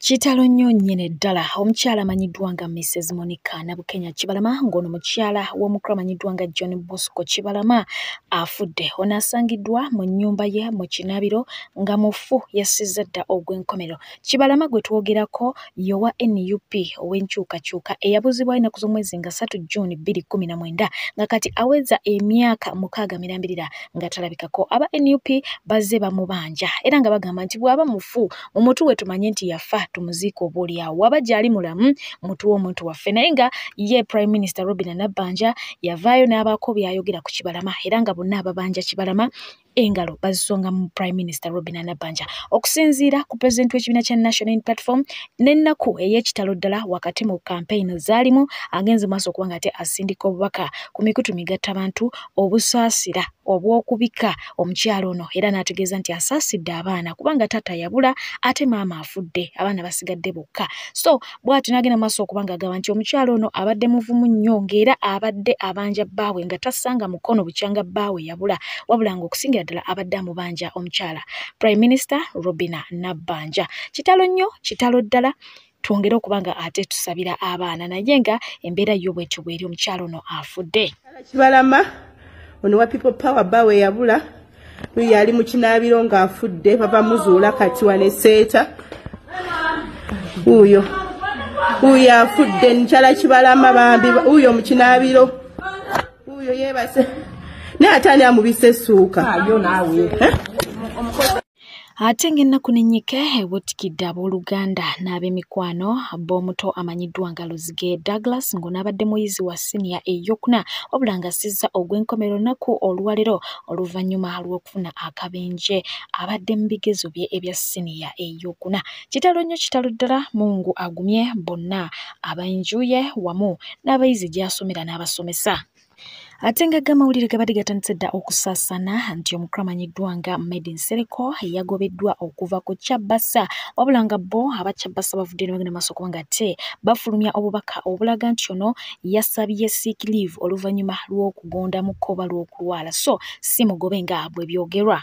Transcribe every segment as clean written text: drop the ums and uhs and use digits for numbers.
Kitalo nnyo nnyene ddala omukyala amanyiddwa nga Mrs. Monica Nabukenya Kibalama ng'ono mukyala w'omukulu amanyiddwa nga John Bosco Kibalama afudde. Ono asangiddwa mu nnyumba ye mu Kinabiro nga mufu yassizza dda ogw'enkomero. Kibalama gwe twogerako yowa NUP ow'enkyukakyuka eyabuzibwa ennaku z'omwezi nga 3 June 2019 nga kati aweza emyaka 6 nga talabikako. Aba NUP bazze bamubanja era nga bagamba nti bw'aba mufu mu mutu we tumanye nti yafa tumuziiko obuulyawo waba gyali mulamu mutu w'omuntu waffe. Naye nga ye Prime Minister Robinah Nabbanja yavaayo n'abaako by'ayogera ku Kibalama era nga bonna ababanja Kibalama engalo bazisonga mu Prime Minister Robinah Nabbanja okusinziira ku President w'ekibiina kya National Unity Platform n'ennaku ey'ekitalo ddala wakati mu campaign zaalimu agenze maaso okuba nga ate asindika obubaka ku mikutu migattabantu obusaasira obw'okubika omukyalo ono era n'ategeeza nti asaasidde abaana kubanga taata yabula ate maama afudde abaana basigadde bokka. So bw'ati n'agenda maaso okuba nga agamba nti omukyalo ono abadde muvumu nnyo ng'era abadde abanja bbaawe nga tassanga mukono bukyanga bbaawe yabula wabula ng'okusingira ddala abadde amubanja omukyala Prime Minister Robinah Nabbanja. Kitalo nnyo kitalo ddala twongere okuba nga ate tusabira abaana naye nga embeera yo bwetyo bw'eri omukyalo ono afudde. Kibalama ono wa People Power bbaawe yabula uyu yali mu Kinabiro ng'afudde bava muzuula kati wane seeta uyo afudde nkyala Kibalama bambi uyo mu Kinabiro uyo yebase ne atani amubise suuka ayo naawe ate ng'ennaku n'ennyike ebuutikidde abooluganda n'ab'emikwano b'omuto amanyiddwa nga Luzige Douglas ng'onaabadde muyizi wa siniya eyokuna wabula ng'assizza ogw'enkomero nnaku olwalero oluvannyuma lw'okufuna akabenje abadde mu bigezo bye ebya siniya eyokuna. Kitalo nnyo kitalo ddala Mungu agumye bonna abenjuye wamu n'abayizi gy'asomera n'abasomesa. Ate nga amawulire gabadde gatandise dda okusaasaana nti omukulu amanyiddwa nga Made in Sereko yagobeddwa okuva ku Kyabasa wabula nga bo aba Kyabasa bavudde ne bagenda maaso okuba nga ate bafulumya obubaka obulaga nti ono yasabye sick leave oluvannyuma lw'okugonda mu kkoba lw'okulwala so si mugobe nga bwe byogerwa.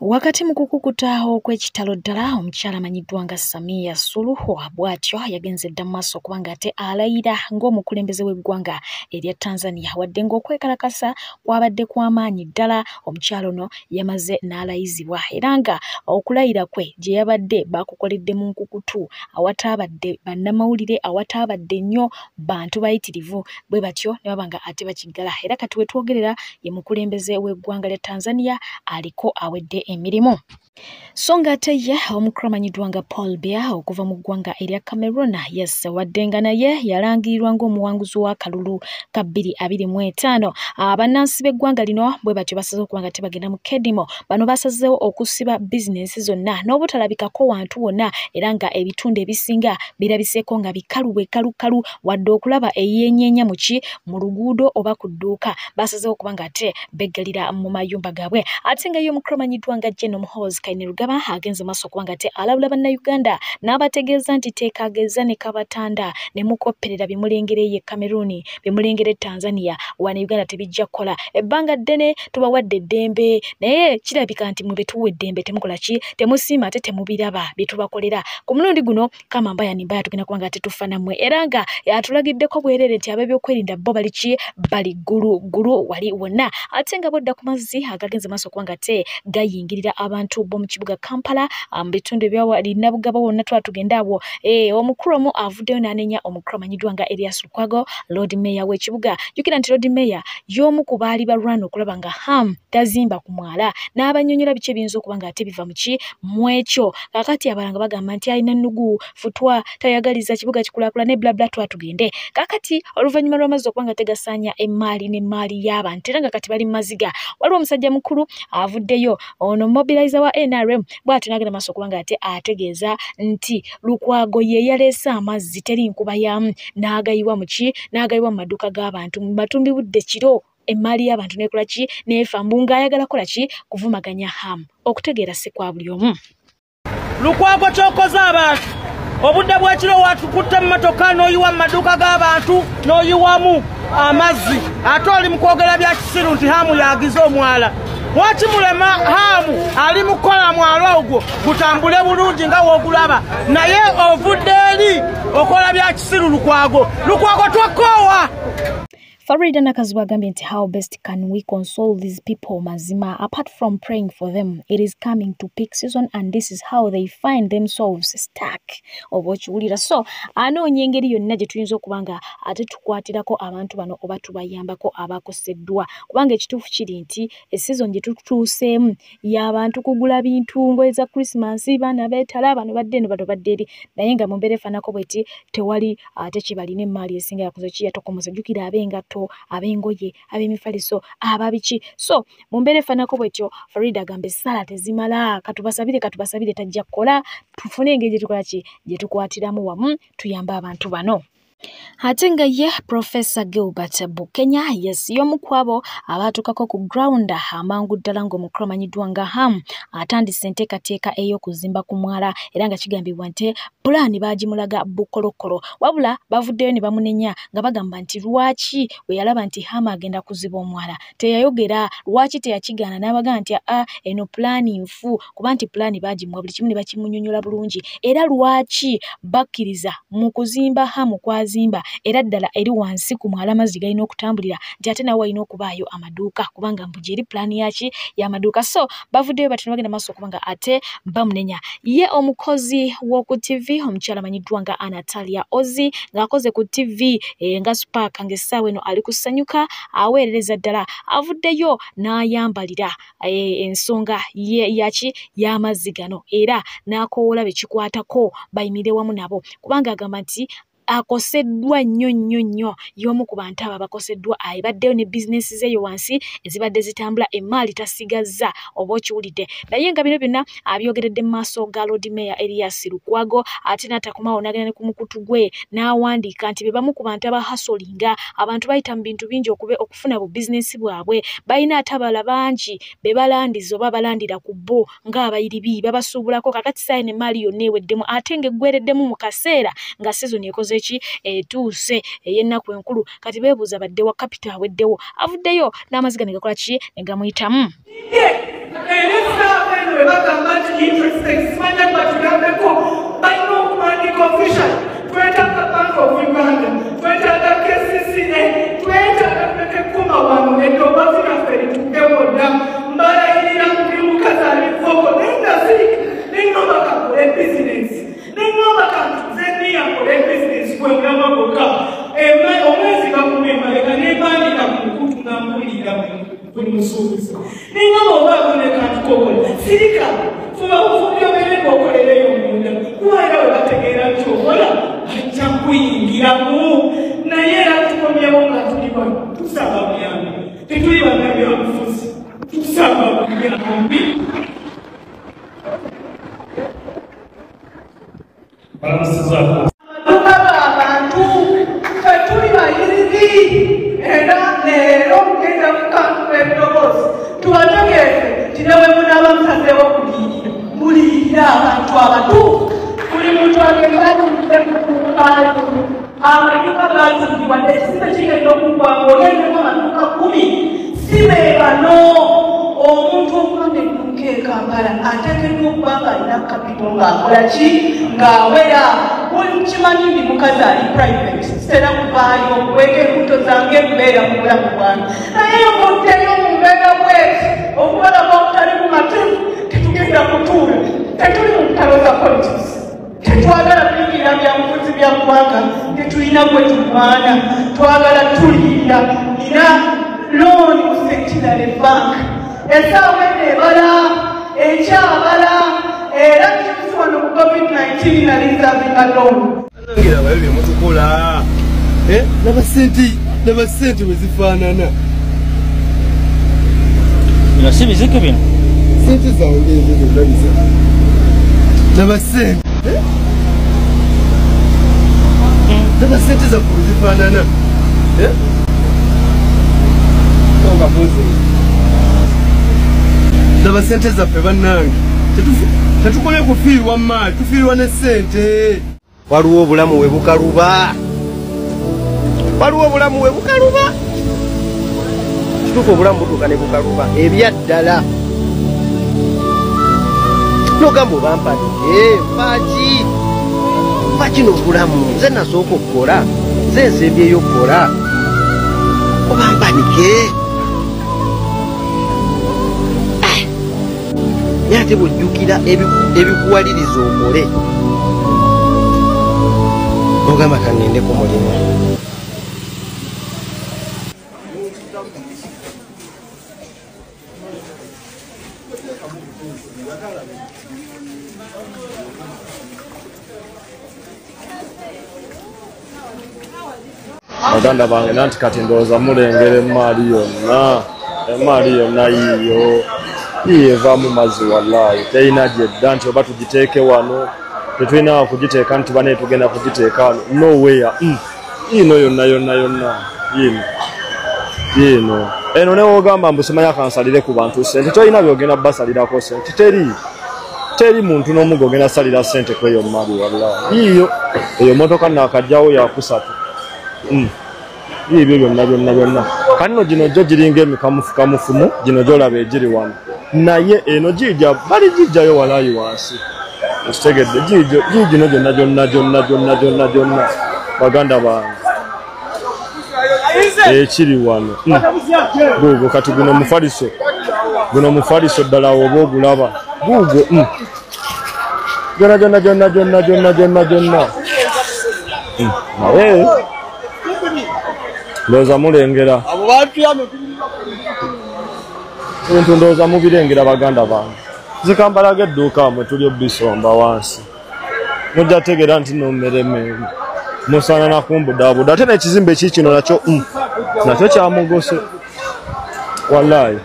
Wakati mu kukukuta okw'ekitalo ddala omukyala amanyiddwa nga Samia Suluhu bw'atyo yagenze dda mu maaso okuba nga ate alayira ng'omukulembeze w'eggwanga erya Tanzania wadde ng'okwekalakasa kwabadde kw'amaanyi ddala omukyala ono yamaze n'alayizibwa era nga okulayira kwe gye yabadde bakukoledde mu nkukutu awataabadde bannamawulire awataabadde nnyo bantu bayitirivu bwe batyo ne baba nga ate bakiggala era kati we twogerera ye mukulembeze w'eggwanga lya Tanzania aliko awedde emirimu. So ng'ate ye omukulu amanyiddwa nga Paul Biya okuva mu ggwanga erya Cameroon yes wadde nga naye yalangirirwa ng'omuwanguzi w'akalulu ka 2025 abannansi b'eggwanga lino bwe batyo basaze okuba nga tebagenda mu kedimo bano basazeewo okusiba bizinensi zonna n'obutalabikako wantu wonna era nga ebitundu ebisinga birabiseeko nga bikalu bwekalukalu wadde okulaba eyenyeenya mu luguudo oba ku dduuka basazeewo okuba nga ate beggalira mu mayumba gaabwe. Ate nga ye omukulu amanyiddwa nga General Muhoozi Kainerugaba agenze maaso okuba nga ate alabula bannayuganda n'abategeeza nti teekageeza ne kabatanda ne mukopperera bimulengereye Cameroon bimulengere Tanzania wane Uganda tebijja kukola ebbanga ddene tubawadde eddembe naye kirabika nti mu betuwa eddembe temukola ki temusiima ate temubiraba byetubakolera ku mulundi guno kama mbaya ni mbaya tugenda kuba nga ate tufaanamwe era nga yatulagiddeko bwereere nti ab'ebyokwerinda bo bali ki bali gulu wali wonna ate nga bodda ku mazzi agagenze maaso okuba nga ate gayingirira abantu b'omu kibuga Kampala bitundu ebyawali Nabugabo wonna tugenda awo omukulu omu avuddeyo n'anenya omukulu amanyiddwa nga Elias Lukwago Lord Mayor w'ekibuga. Jjukira nti Lord Mayor y'omu ku baali balwana okulaba nga tazimba ku mwala n'abanyonyola biki ebiyinza okuba nga ate biva mu ekyo kakati abalanga bagamba nti alina nnugu futwa tayagaliza kibuga kikulakula ne blabla tugende kakati oluvannyuma lw'amazzi okuba nga tegasaanya emmaali n'emmaali y'abantu era nga kati bali mu maziga waliwo omusajja mukulu avuddeyo ono mobilizer wa NRM bw'ati n'agenda maaso okuba nga ate ategeeza nti Lukwago ye yaleese amazzi teri nkuba yamu n'agayiwa n'agayiwa mu maduuka g'abantu mu matumbi budde kiro emmaali y'abantu n'ekola ki n'efa mbunga ayagala kola ki kuvumaganya okutegeera si kwa buli omu. Lukwago ky'okoze abantu obudde bw'ekiro watukutta mu matoka n'oyiwa mu maduuka g'abantu n'oyiwamu amazzi ate oli mu kwogera bya kisiru nti yagize omwala Waki mulema hamu ali mukola mwalo ogwo gutambule bulungi nga wogulaba naye ovudde eri okola bya kisiru Lukwago twakowa. Farida Nakazu agambye nti how best can we console these people mazima apart from praying for them. It is coming to peak season and this is how they find themselves stuck. Obochiwulira so anoonye engeri yonna gye tuyinza okubanga ate tukwatirako abantu bano oba tubayambako abakoseddwa kubanga ekituufu kiri nti season gye tutuuseemu y'abantu kugula bintu ngoye za Christmas baana beetala bano badde eno bano badde eri naye nga mu mbeera efaanako bweti tewali ate kibalina emmaali esinga yakoze ki yatokomoza jjukira abengatto abengoye abemifaliso ababiki so mu mbeera efaanako bwetyo Farida agambe essala tezimala katubasabire tajja kukola tufune engeri gye tukwatiramu wamu tuyamba abantu bano. Ate nga ye Professor Gilbert Bukenya y'omu kwabo abaatukako ku ground amangu ddala ng'omukulu amanyiddwa nga Ham atandise enteekateeka ey'okuzimba ku mwala era nga kigambibwa nti pulaani baagimulaga bukolokolo wabula bavuddeyo ne bamunenya nga bagamba nti lwaki we yalaba nti Ham agenda kuziba omwala teyayogera lwaki teyakigaana n'abagamba nti eno pulaani nfu kuba nti pulaani baagimuwa buli kimu ne bakimunyonyola bulungi era lwaki bakkiriza mu kuzimba Ham kwazimba era ddala eri wansi ku mwala amazzi galina okutambulira nti ate nawe walina okubaayo amaduuka kubanga mbuji eri pulaani yaki y'amaduuka so bavuddeyo bati bagenda maaso kubanga ate bamunenya ye omukozi w'oku TV omukyala amanyiddwa nga Anatalia Ozi ng'akoze ku TV nga Spark ng'essaawa eno ali kusanyuka aweerereza ddala avuddeyo n'ayambalira ensonga yaki y'amazzi gano era n'akoola be kikwatako bayimire wamu nabo kubanga agamba nti akoseddwa nnyo y'omu ku bantu abo abakoseddwa ayibaddeyo ne bizinesi zeeyo wansi ezibadde zitambula emmaali tasigazza oba okiwulidde naye nga bino byonna abyogeredde mu maaso ga Lord Mayor Erias Lukwago ate n'atakomawo n'agenda ne ku mukutu gwe n'awandiika nti be bamu ku bantu abahasolinga abantu bayita mu bintu bingi okufuna bu bizinesi bwabwe balina ate abala bangi be balandiza oba balandira ku bo ng'abayiribi babasuubulako kakati saayi n'emmaali yonna eweddemu ate ng'eggwereddemu mu kaseera nga season ekoze ki etuuse ey'ennaku enkulu kati beebuuza badde wa kapita aweddewo avuddeyo n'amazzi gano gakola ki ne gamuyitamu. N'abasente bwe zifaanana. Bino si bizike bino. Sente zawe ng'ezo zolabiza. N'abasente. N'abasente zaffe bwe zifaanana. N'abasente zaffe bannange. Tetukomye kufiirwa maali, tufiirwa ne ssente. Waliwo obulamu we bukaluba. Waliwo obulamu we bukaluba. kituufu obulamu butuuka ne bukaluba ebyaddala nogamba obampanike fa kino obulamu nze nasooka okukola nze nsembyeyo okukola obampanike naye ate bwojjukira ebikuwaliriza okole nogamba kangende ku mulimu baganda bange nanti kati ndowooza mulengera emaali yonna yiyo evaamu mazzi wallahi terina gyedda nti oba tugiteeke wano tetulina kugiteeka nti bane tugenda kugiteeka wano nowhere yiino yonna yiino eno newoogamba mbu simanya kansalire ku bantu sente tolina byogenda basalirako sente teri muntu n'omu gogenda salira sente kweyo maali wallahi yiyo eyo motoka nakajjawo yakusatu ibyo byonna kanino gino gyo giringa emikamufukamufumu gino gyolaba egiri wano naye eno gijja bali gijjayo walayi wansi ekitegedde gigino gyonna baganda bange ekiri wano gugo kati guno mufaliso ddala oba ogulaba gugo gyonna naye ndowooza mulengera ebintu ndowooza mubirengera baganda bange zikambalaga edduuka mwe tuli obisomba wansi mujja tegeera nti nomereme musana nakumbudabuda ate n'ekizimbe kikino nakyo kyamugose wallahi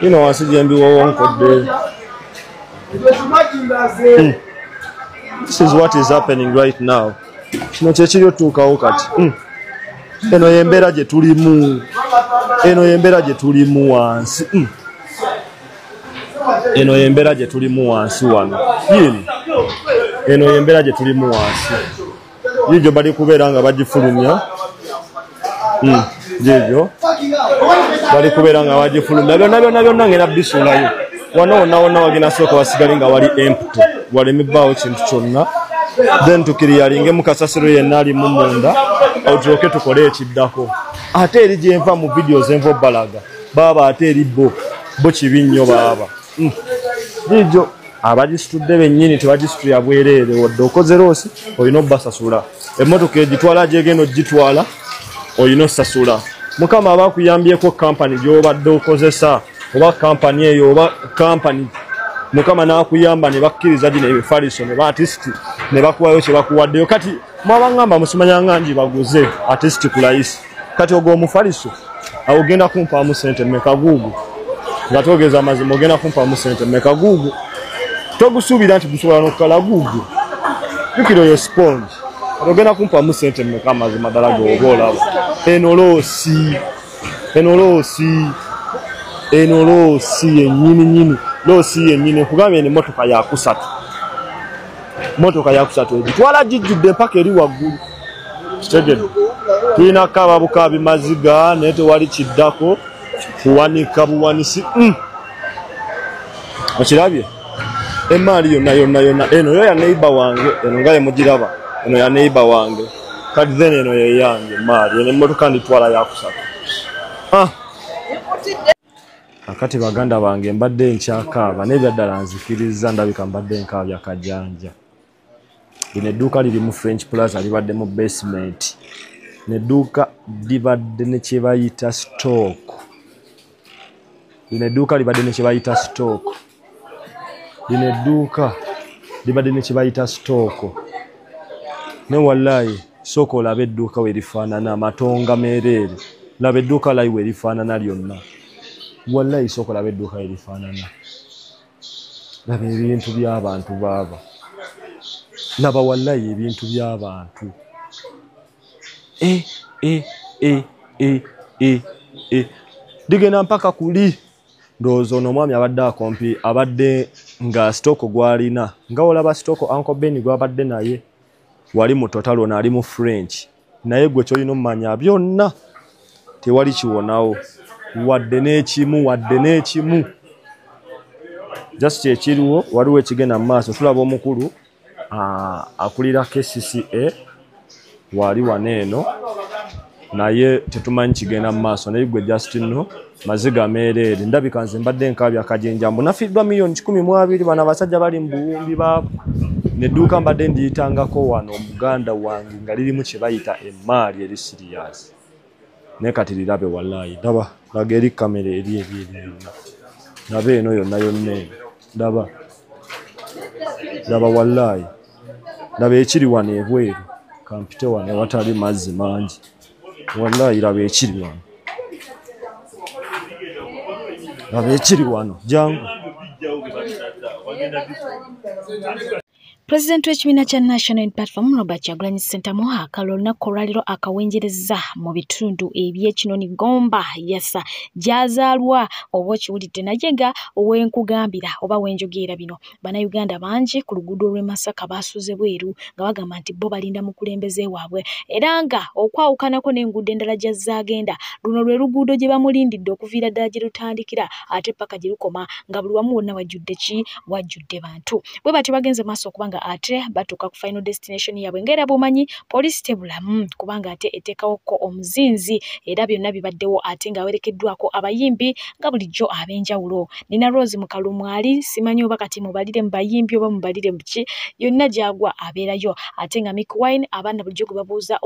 ino wansi gyembiwowonkodde This is what is happening right now. Kino kyekiri otuukawo kati eno yembeera gye tulimu wansi eno yembeera gye tulimu wansi wano eno yembeera gye tulimu wansi gigyo bali kubeera nga bagifulumya gigyo bali kubeera nga bagifulumya byonna ngenda bisuulayo wano wonna wagenda sooka wasigale nga wali empty walemibaawo kintu kyonna then tukiriyalinge mukasasiro yenna alimu munda awo tulyoke tukole ekiddako ate eri gyenva mu videos enva balaga baba ate eri bo kibi nnyo baba gigyo abagisitudde bennyini tebagisitulya bwereere wadde okoze loosi olina obbasasula emmotoka egitwala gyegenda ogitwala olina osasula mukama aba akuyambyeko kampani gy'obadde okozesa oba kampani eyo oba kampani mukama n'akuyamba ne bakkiriza gino ebifaliso ne baartisti ne bakuwayo kye bakuwaddeyo kati mwabangamba musimanya ngi baguze artisti ku layisi kati ogwo omufaliso awogenda kumpaamu sente mmeka guugu nga twogeza amazima ogenda kumpaamu sente mmeka guugu togusuubira nti gusobola n'okukala guugu jukira oyo sponge ogenda kumpaamu sente mmeka amazima ddala g'oba olaba eno loosi yennyini loosi yennyini nkugambye ni motoka yakusatu egitwala gijjudde empaka eri waggulu kitegedde tulina kaba bukabi maziga naye tewali kiddako kuwanika buwanisi okirabye emaali yonna eno yo ya neighbor wange eno nga yemugiraba eno ya neighbor wange kati then eno yeyange emaali eno emmotoka nditwala yakusatu akati baganda bange mbadde nkyakaaba n'ebyaddala nzikiriza ndabika mbadde nkaabya kajanja lino edduuka liri mu French Plaza libadde mu basement nedduuka libadde ne kye bayita stock lino edduuka libadde ne kye bayita stock lino edduuka libadde ne kye bayita stock ne wallahi sooka olaba edduuka we lifaanana amatonga meereere laba edduuka layi we lifaanana lyonna wallahi sooka olaba edduuka we lifaanana laba ebintu by'abantu baaba laba wallahi ebintu by'abantu digenda mpaka kuli ndowooza ono omwami abadde akompi abadde nga sitooko gwalina nga olaba sitooko Uncle Ben gwabadde naye wali mu Total ono ali mu French naye gwe kyolina omumanya byonna tewali kiwonawo wadde n'ekimu just ekiriwo waliwo ekigenda mu maaso tulaba omukulu akulira KCCA wali waneeno naye tetumanyi kigenda mu maaso naye gwe just nno maziga meereere ndabika nze mbadde nkaabya kajinjambu nafiiddwa miliyoni 12 bano abasajja bali mu buwumbi baabo nedduuka mbadde ndiyitangako wano omuganda wange nga lirimu kye bayita emaali eri sirias naye kati lirabe wallahi ndaba laga eri kamera eri ndaba eno yonna ndaba wallahi ndaba ekiri wano ebweru kampite wano watali mazzi mangi wallahi laba ekiri wano jangu President w'ekibiina kya National Platform Robert Kyagulanyi Ssentamu akalwa olunaku olwaliro akawenjereza mu bitundu eby'Ekinoni Gomba yasa gyazaalwa oba okiwulidde naye nga ow'enkugambira oba wenjogeera bino bannayuganda bangi ku luguudo lw'e Masaka baasuze bweru nga bagamba nti bo balinda mukulembeze waabwe era nga okwawukanako n'enguudo endala gy'azzaagenda luno lwe luguudo gye bamulindidde okuviira ddala gye lutandikira ate paka gye lukoma nga buli wamu wonna wajjudde bantu bwe batyo bagenze maaso okubanga ate batuuka ku final destination yaabwe ngera bumanyi poliisi tebulamu kubanga ate eteekawoko omuzinzi era byonna bibaddewo ate ng'awerekeddwako abayimbi nga bulijjo ab'enjawulo nina Rose Mukalumwali simanyi oba kati mubalire mu bayimbi oba mubalire mu ki yonna gyagwa abeerayo ate nga Mick Wine abaana bulijjo gwe babuuza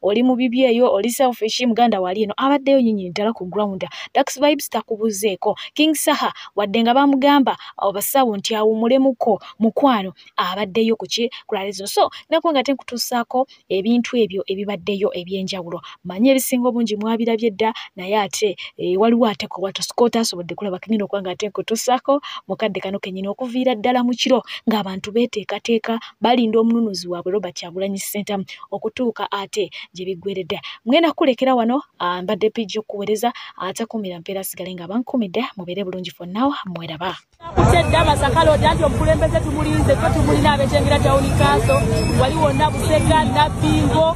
oli mu bibi eyo oli selfish muganda wali eno abaddeyo nnyinyi ddala ku ground Dax Vibes takubuzeeko King Saha wadde nga bamugamba abasawo nti awumulemuko mukwano abaddeyo kuki kulalezo so nako nga tenkutusaako ebintu ebyo ebibaddeyo ebyenjawulo manye ebisinga obungi mwabirabye dda naye ate waliwo ate ko watu skota asobodde kulaba kinino okwanga ate nkutusaako mukadde kano kenyini okuviira ddala mu kiro ng'abantu beeteekateeka balinda omununuzi waabwe Robert Kyagulanyi Ssentamu okutuuka ate gye biggweredde mwena kulekera wano mbadde pijja okuweereza atakumira mpeera sigale nga bankumidde mubeere bulungi fonna mweraba Kutedda Masakalo ati omukulembeze tumulinze ko tumulina ab'Ekyengera Town Council wali wonna Busega Nabbingo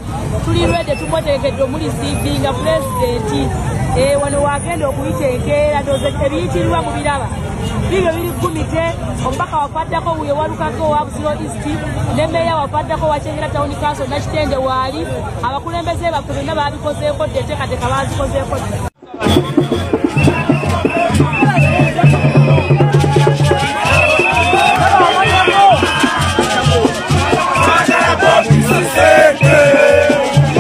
tuli ready tumuteekedde omuliisivinga president wano wagenda okuyiteekera doze ebiyitirwa mu biraba bibyo biri kumite omubaka wafaddako wuyo walukako wa Busiro East ne meya wafaddako wa Kyengera Town Council Nakitende waali abakulembeze baffe bonna babikozeeko enteekateeka bazikozeeko Okay.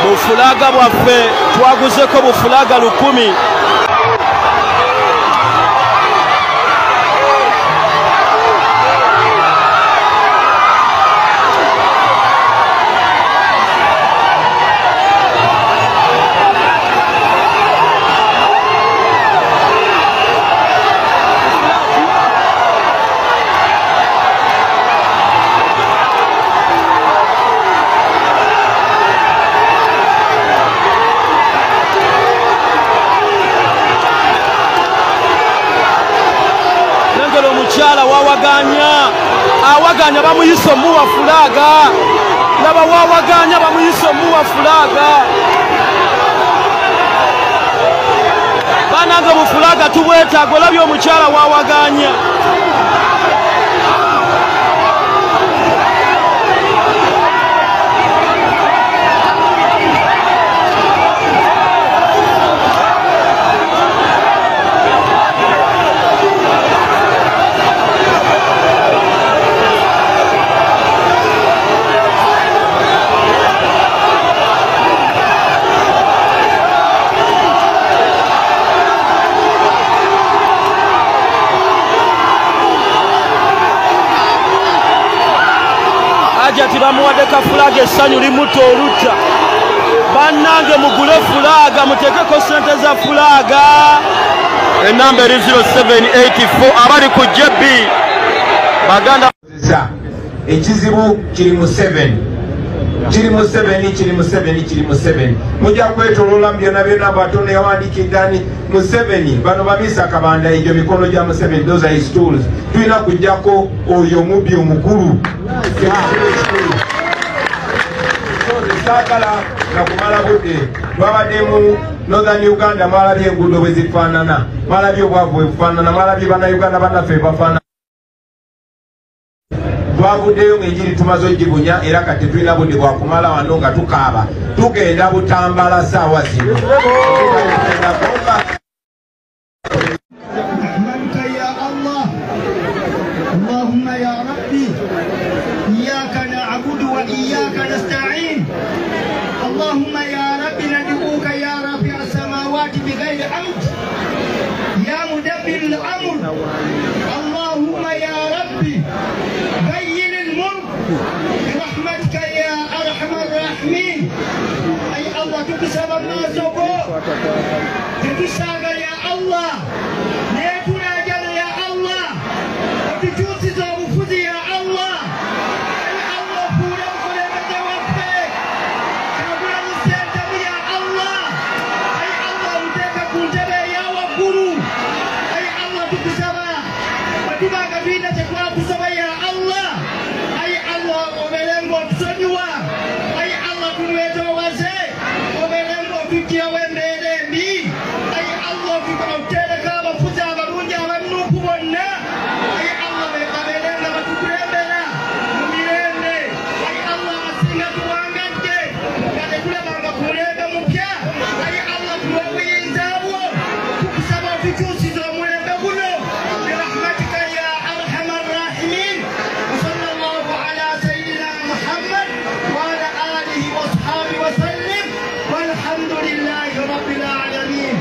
Bufulaga bwaffe twaguzeko bufulaga 1000. Chala awaganya bamuyiso muwa fulaga laba wawaganya bamuyiso muwa fulaga bananga bufulaga tubweta golabyo omuchala wawaganya Ajati bamuwadeka fulaga essanyu limuto oluta bannange mugule fulaga mutekeko sente za fulaga enamba eri 0784 abali ku JB baganda ekizibu kiri mu 7 kiri mu 7 mujja kwetoloola byonna bw'Atono yawandiikidde ani mu 7 bano bamisa kabanda egyo mikono gya mu 7 those are his tools tulina kujjako oyo omubbi omukulu saagala nakumala budde twabadde mu Northern Uganda mwalabye enguudo bwe zifaanana mwalabye obwavu bwe bufaanana mwalabye bannayuganda bannaffe bafaanana twavuddeyo ng'enjiri tumaze ogibunya era kati tulina budde bwakumala wano nga tukaaba tugenda Butambala saawa zino اللهم يا ربي إياك نعبد وإياك نستعين اللهم يا رب ندعوك يا رافع السماوات بغير عمد يا مدبر الأمر اللهم يا ربي بين الملك برحمتك يا أرحم الراحمين أي الله تكسب الناس تكسب يا الله نيتنا جل يا الله وتجوز زوفز يا الله أي الله فولا فولا متوفيك كابلا نسيتم يا الله أي الله متك كنت يا وقرو أي الله تكسب وتبقى فينا تكوا كسب يا الله أي الله وبلغ وتسنوا أي الله كنويته وزي وبلغ وتجيا ومبلغ أي الله كنويته وفزا ورونجا ونوبونا أي الله بقبلنا وتكرمنا مبيرنا أي الله أسينا توانجك كذا كل ما نقوله مكيا أي الله كنوي إنزاو تكسب وتجوز زمونا بقوله برحمتك يا أرحم الراحمين وصلى الله على سيدنا محمد وعلى آله وصحبه وسلم والحمد لله رب العالمين.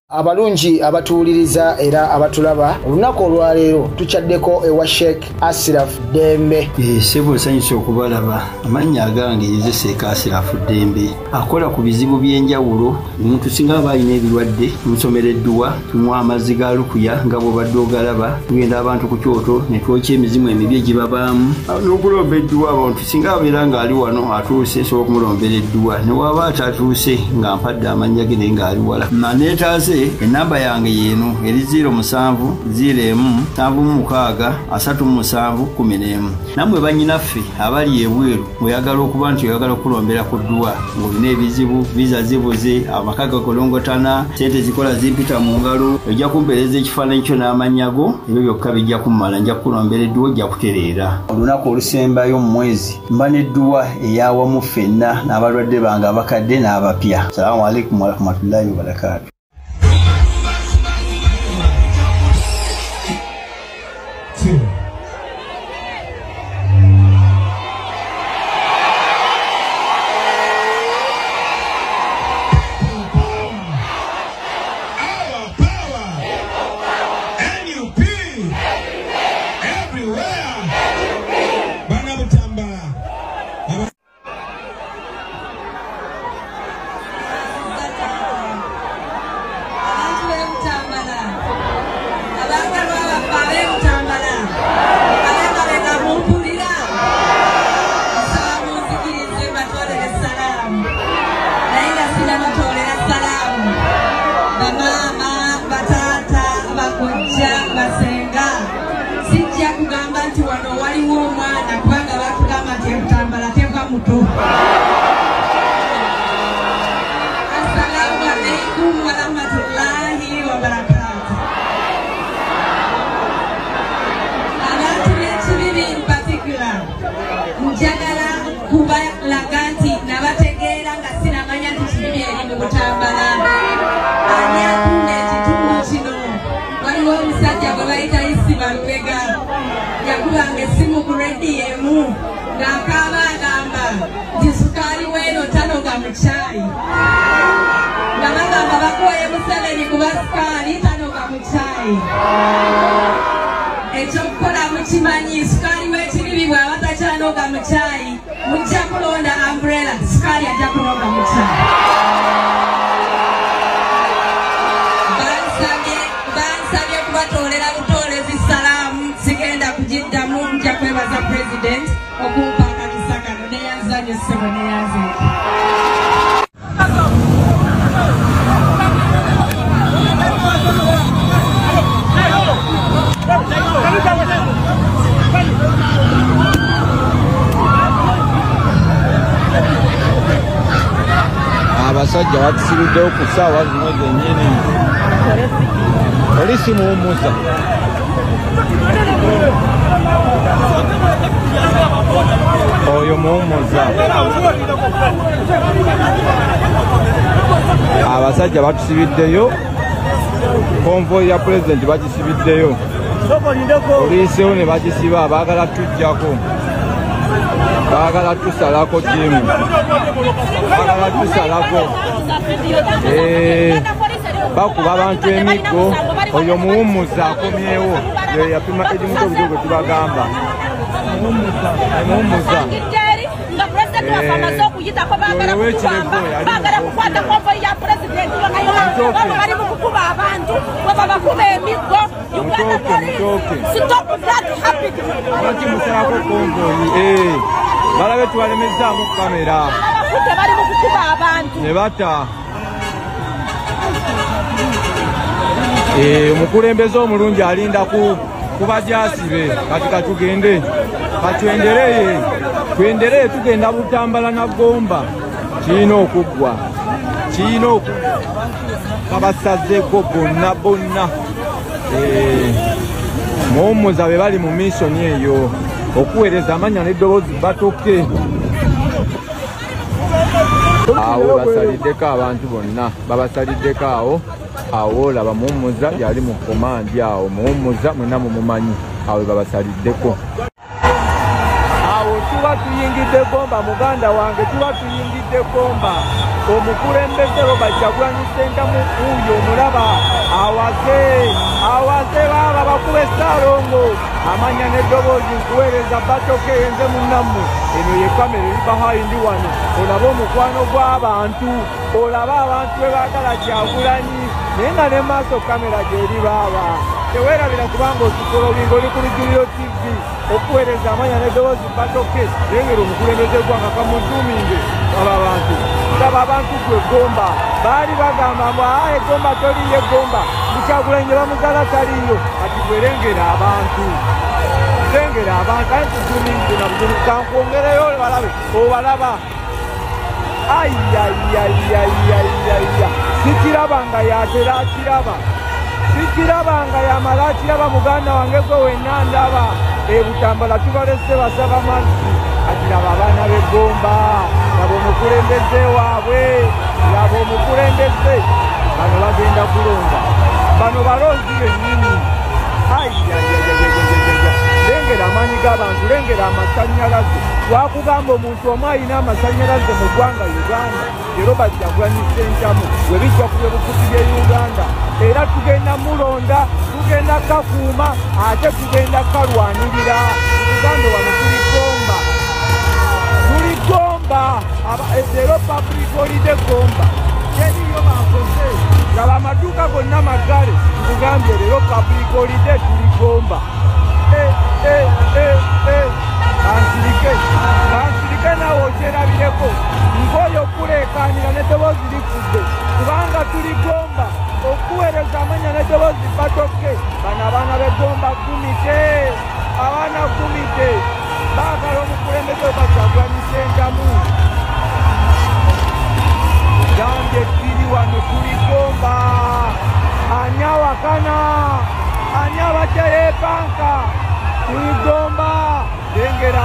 Abalungi abatuuliriza era abatulaba olunaku olwaleero tukyaddeko ewa Sheikh Ashraf Dembe. Sebo sanyusa okubalaba amannya agange Seeka Ashraf Dembe akola ku bizibu by'enjawulo omuntu singa aba alina ebirwadde musomereddwa tumuwa amazzi ga lukuya nga bw'obadde ogalaba tugenda abantu ku kyoto ne twokya emizimu emibi egibabaamu n'okulomba edduwa abantu singa abeera ng'ali wano atuuse sobola okumulombera edduwa ne waba atatuuse nga mpadde amannya ge naye ng'ali wala neetaase enamba yange yeeno eri 0707363711 nammwe bannyinaffe abali ebweru oyagala okuba nti oyagala okulombera ku dduwa ng'olina ebizibu viza zibuze amaka gakolongotana sente zikola zimpita mu ngalo ojja kumpeereza ekifaananyi kyo n'amannya go ebyo byokka bijja kummala nja kukulombera edduwa ojja kutereera olunaku olusembayo mu mwezi mba n'edduwa eyawamu ffenna n'abalwadde bange abakadde n'abapya. Salaamu alaikum warahmatullahi wabarakatuh. abasajja batusibiddewo ku ssaawa zino zennyini oli simuwummuza oyo muwummuza abasajja batusibiddeyo konvoyi ya pulezidenti bagisibiddeyo oliisewo ne bagisiba baagala tujjako baagala tusalako tiimu baagala tusalako bakuba abantu emiggo oyo muwummuza akomyewo yo yapima ejimuto obujogo tubagamba muwummuza balabe tubalemezaamu kamera ne bata omukulembeze omulungi alinda kubajasibe kati katugende twendereye tugenda butambala na Gomba kiina okuggwa kabasazeeko bonna muwummuza be bali mu missoni eyo okuweereza amanya n'eddoboozi batoke awo basaliddeko abantu bonna babasaliddeko awo laba muwummuza yali mu komandi awo muwummuza mwena mumumanyi awo babasaliddeko awo tuba tuyingidde Gomba muganda wange tuba tuyingidde Gomba omukulembeze Robert Kyagulanyi Ssentamu uyo omulaba awaze baaba bakuba essaalongo amanya n'eddoboozi nkuweereza batoke yenze munnammwe eno ye kamera eri bahayindi wano olaba omukwano gw'abantu olaba abantu be baagala Kyagulanyi naye nga ne maaso kamera gyeri baaba teweerabira kubanga osikola obinga oli ku Lujjuliro TV okuweereza amanya n'eddoboozi batoke lengera omukulembeze gwanga kamutuuminge aba abantu laba abantu gwe Gomba baali bagamba mbu Gomba toliye Gomba Kyagulanyi bamugala taliyo kati gwerengera abantu aye kutuuminge nabuzibu kankwongereyo balabe obalaba sikirabanga yatera akiraba sikirabanga yamala akiraba muganda wange gwe wenna ndaba ebutambala tubalese basaba mazzi akiraba abaana b'eggomba laba omukulembeze waabwe laba omukulembeze bano bagenda kulonda bano balonzi bennyini lengera amaanyi g'abantu lengera amasannyalaze wakugamba omuntu omu alina amasannyalaze mu ggwanga Uganda era Robert Kyagulanyi Ssentamu we bijja ku byobufuzi bye Uganda era tugenda mulonda tugenda kakuuma ate tugenda kalwanirira Uganda wano tuli Gomba leero public holiday Gomba teriyo bakoze laba amaduuka gonna magale nkugambye leero public holiday tuli Gomba kansirike nawe okyerabireko ng'oyo okuleekaanira n'eddoboozi lifudde kubanga tuli Gomba okuweereza amanya n'eddoboozi batoke bano abaana b'eggomba abaana kumite baagala omukulembeze Robert Kyagulanyi Ssentamu gambye tiri wano tuli Gomba ani awakana ani abatereepanka tuli Gomba lengera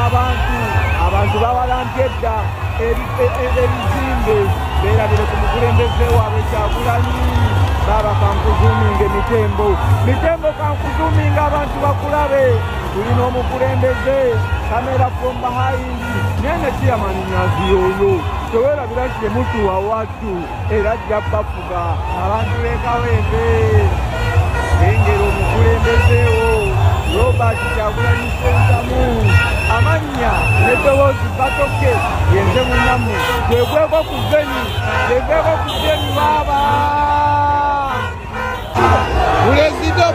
abantu bawalampye edda ebizimbe beerabire ku mukulembeze waabwe Kyagulanyi baba kankuzuuminga mitembo kankuzuuminga abantu bakulabe tulina omukulembeze kamera from behind nene Chairman Nyazi oyo teweerabira nti temutuwa watu era ajja bafuga abantu b'ekawempe lengera omukulembezeewo Robert Kyagulanyi Ssentamu amanya n'eddoboozi batoke yenze munnammwe twegweko ku zzeni baaba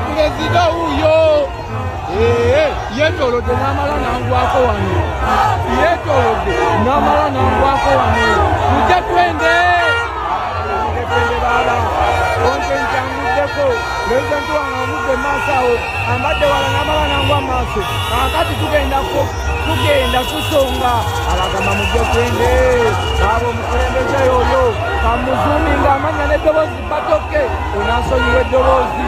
pulezida wuyo Yetolodde n'amala n'angwako wano. Yetolodde n'amala n'angwako wano. Mujja twende. Twende baala. Onke ntanguddeko. Pulezidenti wange amudde maaso awo. Ambadde wala n'amala n'angwa maaso. Kaakati tugenda kusonga. Abagamba mujje twende. Abo omukulembeze yoyo. Kamuzuuminga amanya n'eddoboozi batoke. Onaasonyiwa eddoboozi.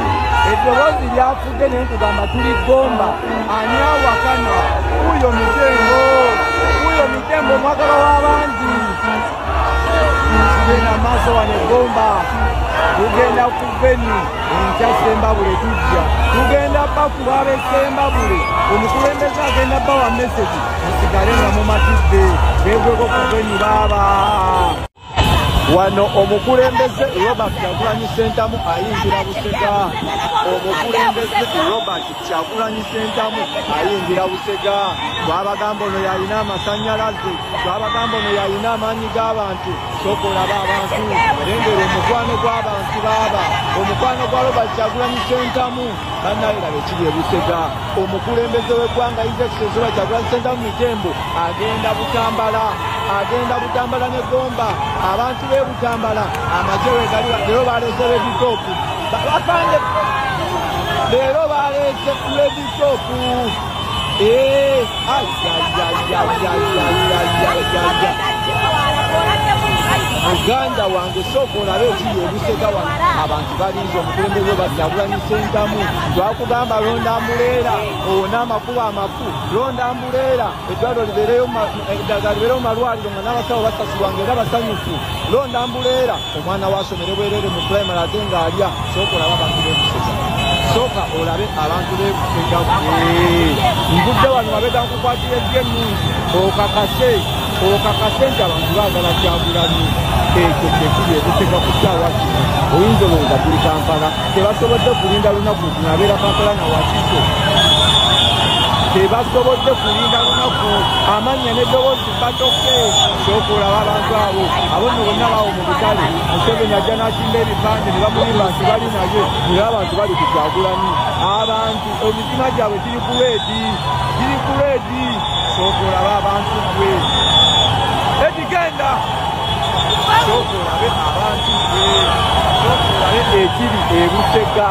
Eddoboozi lyafudde naye tugamba tuli Gomba. Ani awakana? Uyo Mitembo omwagala w'abangi. Tugenda maaso wano e Gomba. Tugenda ku Beni enkya Sembabule tujja. Tugenda Baku babe Sembabule. Omukulembeze agenda bawa mesegi. Musigale nga mumatidde. Beegweko ku Beni baaba. Wano omukulembeze Robert Kyagulanyi Ssentamu ayingira Busega. Omukulembeze Robert Kyagulanyi Ssentamu ayingira Busega. Twabagamba ono yalina amasannyalaze, twabagamba ono yalina amaanyi g'abantu. Sooka olaba abantu, lengera omukwano gw'abantu baaba. Omukwano gwa Robert Kyagulanyi Ssentamu bannaye laba ekiri e Busega. Omukulembeze w'eggwanga His Excellency Robert Kyagulanyi Ssentamu Mitembo agenda Butambala ne Gomba. Abantu b'e Butambala amagye wegali leero baleese reditoopu bapande leero baleese reditoopu. Muganda wange sooka olabe ekiri e Busega wano abantu balinze omukulembeze Robert Kyagulanyi Ssentamu. Twakugamba londa Mbuleera owona amakubo amafu, londa Mbuleera eddwaliro eddagala libeereyo mu malwaliro nga n'abasawo basasulwanga era basanyufu. Londa Mbuleera omwana wasomere bwerere mu pulayimale ate ng'alya. Sooka olabe abantu b'e Busega, sooka olabe abantu b'e Busega. Mbudde wano mabega nkukwatira ejje ennungi okakase nti abantu baagala Kyagulanyi. Ekyo kyekiri e Busega ku ssaawa kino. Oyinza olowooza tuli Kampala, tebasobodde kulinda lunaku tunabeera Kampala na Wakiso. Tebasobodde kulinda lunaku amannya n'eddoboozi batoke. Sooka olaba abantu abo nno bonna baawo mu butale. Museveni ajja n'atimba ebipande ne bamulimba nti bali naye naye abantu bali ku Kyagulanyi. Abantu emitima gyabwe giri ku leedi. Sooka olaba abantu bwe edigenda. Sooka olabe abantu bwe. Sooka olabe ekiri e Busega.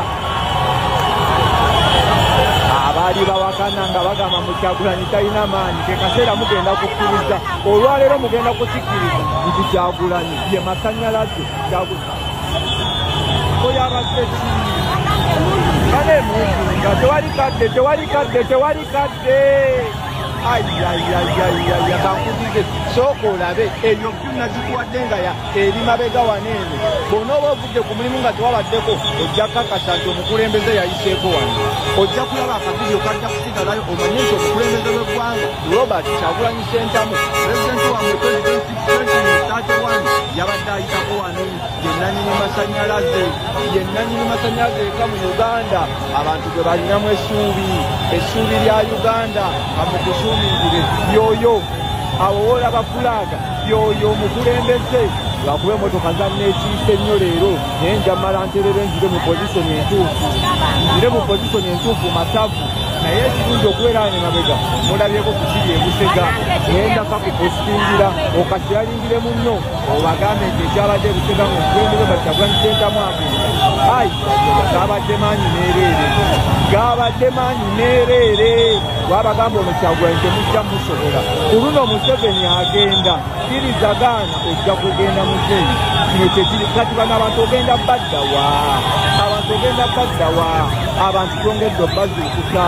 Abaali bawakana nga bagamba mu Kyagulanyi talina maanyi, ke kaseera mugenda kukkiriza. Olwaleero mugenda kusikiriza nti Kyagulanyi ye masannyalaze. Oyabadde ki? Kale munsinga tewali kadde. Bankuzize sooka olabe ebyo byonna zikuwadde nga eri mabega waneeno. Bw'onooba ovudde ku mulimu nga tewabaddeko ojja kakasa nti omukulembeze yayiseeko wano. Ojja kulaba akavidiyo kajja kusigalayo omanye nti omukulembeze w'eggwanga Robert Kyagulanyi Ssentamu pulezidenti wa 2031 yabadde ayitako wano. Yennanyini masannyalaze eka mu Uganda. Abantu gwe balinamu essuubi lya Uganda amukusuumingire yoyo awo woolaba fulaaga yoyo omukulembeze lwakuba emmotoka zanneekiise nnyo leero naye njamala nterere njire mu pozisoni entuufu masavu. Naye ekirungi okubeera ne mabega mulabyeko ku kiri e Busega nendaka kupositingira okakiralingire munno obagambe nti ekyabadde e Busega ngaomukulembeze Robert Kyagulanyi Ssentamu agenda. Gabadde maanyi neereere. Wabagamba ono Kyagulanyi temujja musobola. Ku luno Museveni agenda kirizagaana ojja kugenda muzeyi. Kino kyekiri kati bano abantu ogenda baddawa. Abantu twongedde obbazuukusa.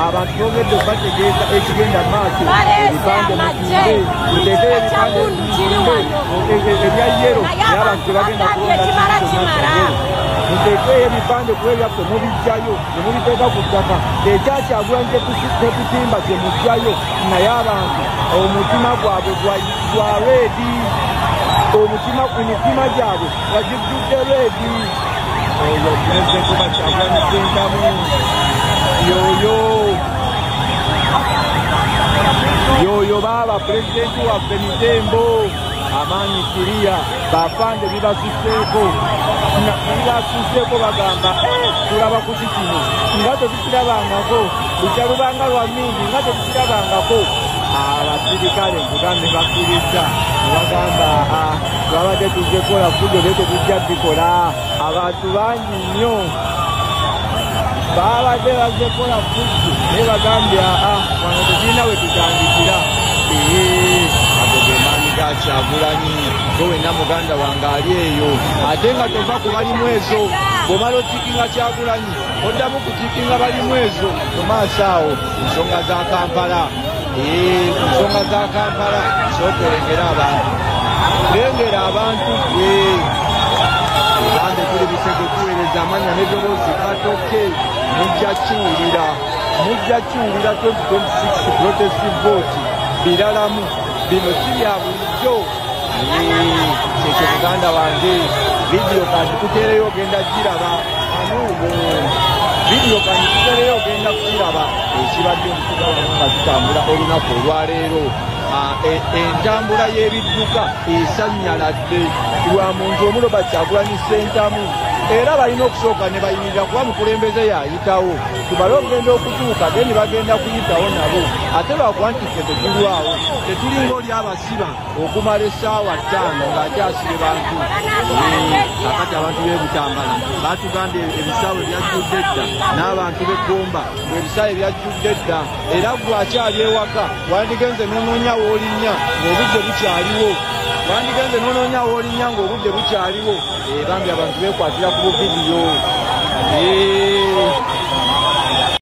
Abantu twongedde obbategeeza ekigenda maaso. Ebipande mutumbe muteekere ebipande ebya yero naye abantu tebagenda kulonda. Muteekeyo ebipande kuba ebyaffe mubijjayo ne mubiteeka ku ttaka. Ekyakyagulanyi tetutimba kyemujjayo naye abantu omutima gwabwe gwa reedi. Emitima gyabwe bagijjudde reedi. Oyo pulezidenti Robert Kyagulanyi Ssentamu yoyo baaba pulezidenti waffe Mitembo amaanyi kiriya bafande bibasuseeko bagamba tulaba ku kino nga tetukirabangako lukyalubanga lwa mingi nga tetukirabangako abasirikale nkugambe bakkiriza nebagamba twabadde tuzzekola fujo naye tetujja bikola abantu bangi nnyo babadde bazzekola fujo naye bagambye wano tetulina we tutandikira ago ge maanyi ga Kyagulanyi go wenna muganda wange ali eyo ate nga tova ku balimu ezo bw'omala otikinga Kyagulanyi oddamu kutikinga balimu ezo mu maaso awo ensonga za Kampala ensonga za Kampala sookulengera abantu lengera abantu egambe tuli bisege tuweereza amanya n'eddoboozi katoke mujja kiwulira 2026 protestive vote biralamu bino si bya bulijjo kyekyo muganda wange vidiyo kandi tuteereyo ogenda giraba anuubo vidiyo kandi tuteereyo ogenda kukiraba ekibadde omukugabano nga tutambula olunaku olwaleero entambula y'ebidduka esanyaladde lwa muntu omuloba Kyagulanyi Ssentamu era balina okusooka ne bayimirira kuba mukulembeze yayitawo tubale okugenda okutuuka then bagenda kuyitawo nabo ate lwakuba nti ffe tetulwawo tetulinga oli abasiba okumala essaawa 5 ng'ate asibe bantu akati abantu b'ebutambala batugambye ebisaawe byajjudde dda n'abantu b'eggomba ebisaawe byajjudde dda era gwakyali ewaka wandigenze n'onoonya w'olinnya ng'obudde bukyaliwo wandigenze n'onoonya w'olinnya ng'obudde bukyaliwo bambi abantu beekwatira ku buvidiyo